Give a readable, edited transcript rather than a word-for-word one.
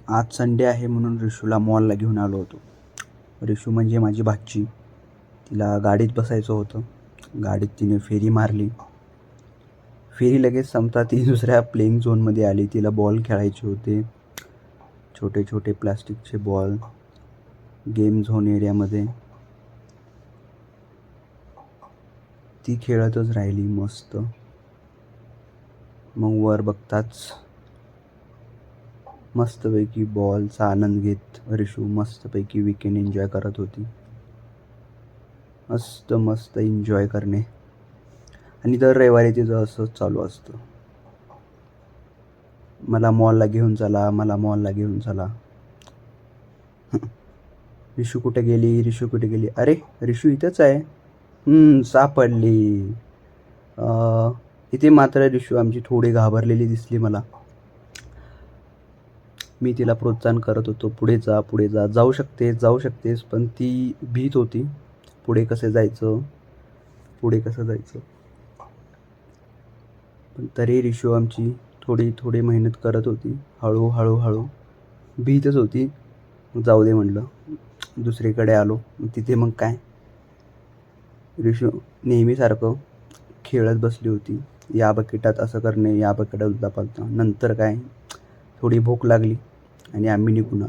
आज संडे आहे म्हणून रिशूला मॉलला घेऊन आलो होतो. रिशू म्हणजे माझी भाची. तिला गाडीत बसायचं होतं. गाडीत तिने फेरी मारली. फेरी लगेच संपता ती दुसऱ्या प्लेइंग झोनमध्ये आली. तिला बॉल खेळायचे होते, छोटे छोटे प्लास्टिकचे बॉल गेम झोन एरियामध्ये. ती खेळतच राहिली मस्त. मग वर बघताच मस्तपैकी बॉलचा आनंद घेत रिशू मस्तपैकी वीकेंड एन्जॉय करत होती. मस्त मस्त एन्जॉय करणे. आणि दर रविवारी तिचं असंच चालू असतं, मला मॉलला घेऊन चला, मला मॉलला घेऊन चला. रिशू कुठे गेली, रिशू कुठे गेली? अरे रिशू इथंच आहे. सापडली. इथे मात्र रिशू आमची थोडी घाबरलेली दिसली मला. मी तिला प्रोत्साहन करत होतो, पुढे जा पुढे जा, जाऊ शकतेस जाऊ शकतेस. पण ती भीत होती, पुढे कसं जायचं, पुढे कसं जायचं. पण तरी रिशू आमची थोडी थोडी मेहनत करत होती. हळूहळू हळू भीतच होती. जाऊ दे म्हटलं, दुसरीकडे आलो. तिथे मग काय, रिशू नेहमीसारखं खेळत बसली होती. या बकेटात असं करणे, या बकेटात उलटा पालटा. नंतर काय, थोडी भूक लागली आणि आम्ही निघून आलो.